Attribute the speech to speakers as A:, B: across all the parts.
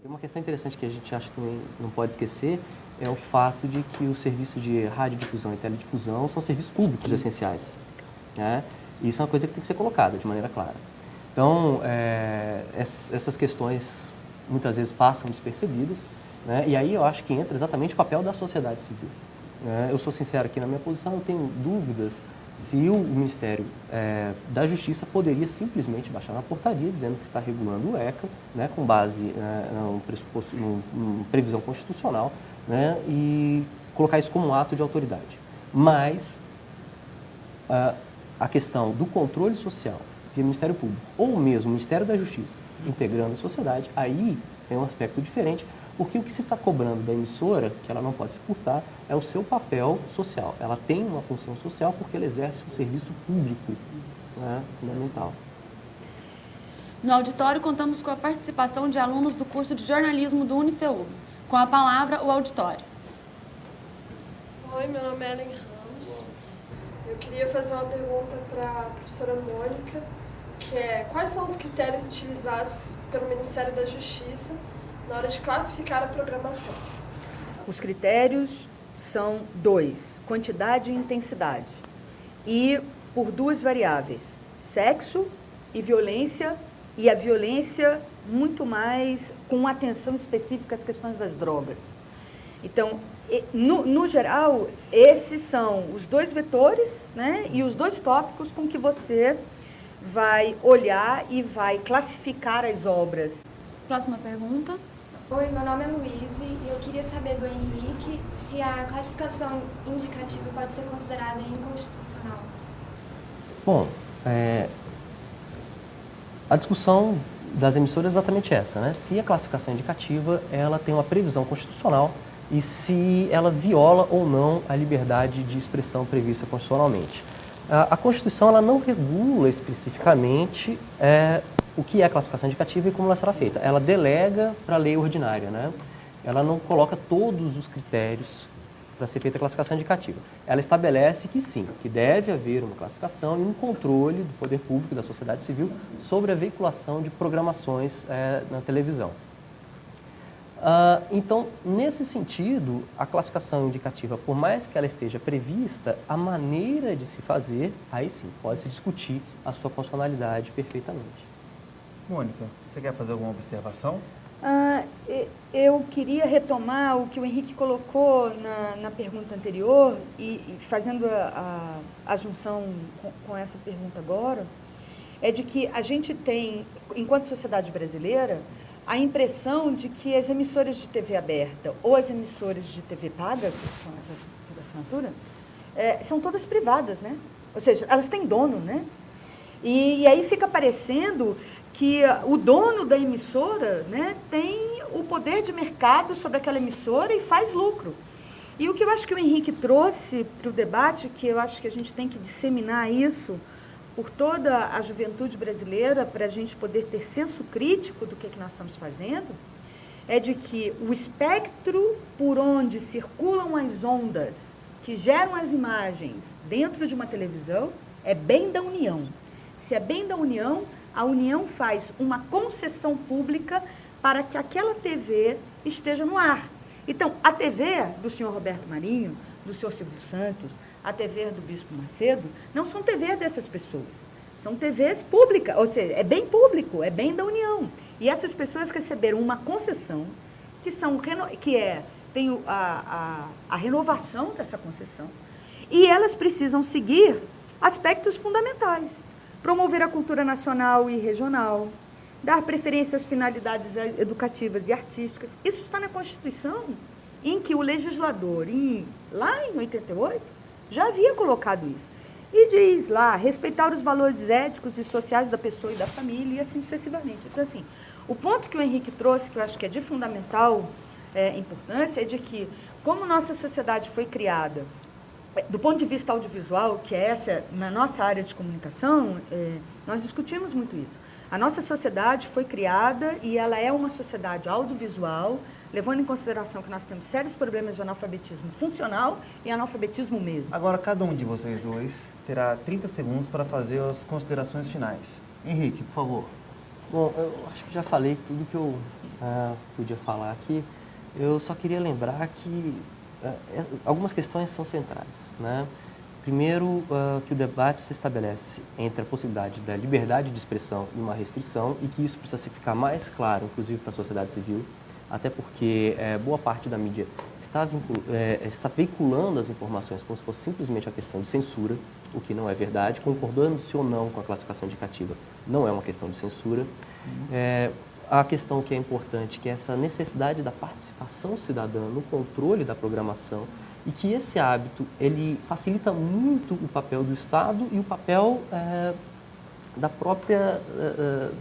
A: Uma questão interessante que a gente acha que não pode esquecer é o fato de que o serviço de radiodifusão e teledifusão são serviços públicos essenciais, né? E isso é uma coisa que tem que ser colocada de maneira clara. Então, essas questões muitas vezes passam despercebidas, né? E aí eu acho que entra exatamente o papel da sociedade civil. Eu sou sincero aqui na minha posição, eu tenho dúvidas se o Ministério da Justiça poderia simplesmente baixar uma portaria dizendo que está regulando o ECA, né, com base num pressuposto, numa previsão constitucional, né, e colocar isso como um ato de autoridade. Mas a questão do controle social via Ministério Público, ou mesmo o Ministério da Justiça, integrando a sociedade, aí é um aspecto diferente, porque o que se está cobrando da emissora, que ela não pode se furtar, é o seu papel social. Ela tem uma função social porque ela exerce um serviço público, né, fundamental.
B: No auditório, contamos com a participação de alunos do curso de jornalismo do UniCeub. Com a palavra, o auditório.
C: Oi, meu nome é Ellen Ramos. Eu queria fazer uma pergunta para a professora Mônica, que é: quais são os critérios utilizados pelo Ministério da Justiça na hora de classificar a programação?
D: Os critérios são 2, quantidade e intensidade. E por 2 variáveis, sexo e a violência muito mais com atenção específica às questões das drogas. Então, no geral, esses são os 2 vetores, né, e os 2 tópicos com que você vai olhar e vai classificar as obras.
B: Próxima pergunta.
E: Oi, meu nome é Luíse e eu queria saber do Henrique se a classificação indicativa pode ser considerada inconstitucional.
A: Bom, a discussão das emissoras é exatamente essa, né? Se a classificação indicativa ela tem uma previsão constitucional e se ela viola ou não a liberdade de expressão prevista constitucionalmente. A Constituição ela não regula especificamente o que é a classificação indicativa e como ela será feita. Ela delega para a lei ordinária, né? Ela não coloca todos os critérios para ser feita a classificação indicativa. Ela estabelece que sim, que deve haver uma classificação e um controle do poder público e da sociedade civil sobre a veiculação de programações na televisão. Então, nesse sentido, a classificação indicativa, por mais que ela esteja prevista, a maneira de se fazer, aí sim, pode-se discutir a sua constitucionalidade perfeitamente.
F: Mônica, você quer fazer alguma observação?
D: Eu queria retomar o que o Henrique colocou na pergunta anterior e fazendo a junção com essa pergunta agora, é de que a gente tem, enquanto sociedade brasileira, a impressão de que as emissoras de TV aberta ou as emissoras de TV paga, que são essas por assinatura, são todas privadas, né? Ou seja, elas têm dono, né? E aí fica parecendo que o dono da emissora, né, tem o poder de mercado sobre aquela emissora e faz lucro. E o que eu acho que o Henrique trouxe para o debate, que eu acho que a gente tem que disseminar isso por toda a juventude brasileira, para a gente poder ter senso crítico do que nós estamos fazendo, é de que o espectro por onde circulam as ondas que geram as imagens dentro de uma televisão é bem da União. Se é bem da União, a União faz uma concessão pública para que aquela TV esteja no ar. Então, a TV do senhor Roberto Marinho, do senhor Silvio Santos, a TV do Bispo Macedo, não são TV dessas pessoas. São TVs públicas, ou seja, é bem público, é bem da União. E essas pessoas receberam uma concessão, tem a renovação dessa concessão, e elas precisam seguir aspectos fundamentais. Promover a cultura nacional e regional, dar preferência às finalidades educativas e artísticas. Isso está na Constituição, em que o legislador, lá em 88, já havia colocado isso. E diz lá, respeitar os valores éticos e sociais da pessoa e da família, e assim sucessivamente. Então, assim, o ponto que o Henrique trouxe, que eu acho que é de fundamental importância, é de que, como nossa sociedade foi criada, do ponto de vista audiovisual, que é essa, na nossa área de comunicação, nós discutimos muito isso. A nossa sociedade foi criada e ela é uma sociedade audiovisual, levando em consideração que nós temos sérios problemas de analfabetismo funcional e analfabetismo mesmo.
F: Agora, cada um de vocês dois terá 30 segundos para fazer as considerações finais. Henrique, por favor.
A: Bom, eu acho que já falei tudo que eu podia falar aqui. Eu só queria lembrar que algumas questões são centrais, né? Primeiro, que o debate se estabelece entre a possibilidade da liberdade de expressão e uma restrição, e que isso precisa ficar mais claro, inclusive para a sociedade civil, até porque boa parte da mídia está veiculando as informações como se fosse simplesmente a questão de censura, o que não é verdade, concordando-se ou não com a classificação indicativa, não é uma questão de censura. A questão que é importante, que é essa necessidade da participação cidadã no controle da programação, e que esse hábito ele facilita muito o papel do Estado e o papel da própria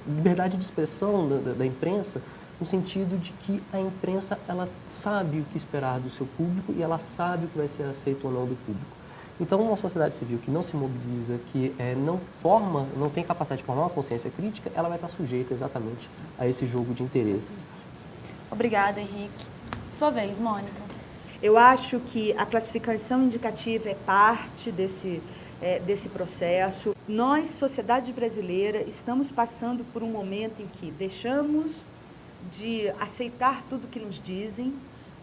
A: liberdade de expressão da imprensa, no sentido de que a imprensa ela sabe o que esperar do seu público e ela sabe o que vai ser aceito ou não do público. Então, uma sociedade civil que não se mobiliza, que não tem capacidade de formar uma consciência crítica, ela vai estar sujeita exatamente a esse jogo de interesses.
B: Obrigada, Henrique. Sua vez, Mônica.
D: Eu acho que a classificação indicativa é parte desse processo. Nós, sociedade brasileira, estamos passando por um momento em que deixamos de aceitar tudo que nos dizem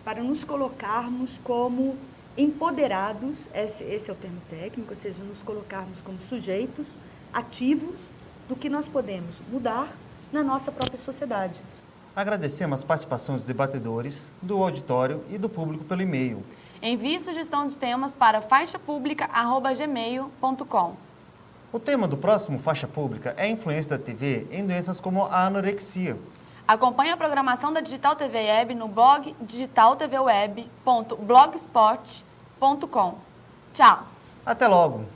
D: para nos colocarmos como empoderados, esse é o termo técnico, ou seja, nos colocarmos como sujeitos ativos do que nós podemos mudar na nossa própria sociedade.
F: Agradecemos as participações dos debatedores, do auditório e do público pelo e-mail.
B: Envie sugestão de temas para faixapublica@gmail.com.
F: O tema do próximo Faixa Pública é a influência da TV em doenças como a anorexia.
B: Acompanhe a programação da Digital TV Web no blog digitaltvweb.blogspot.com. Tchau!
F: Até logo!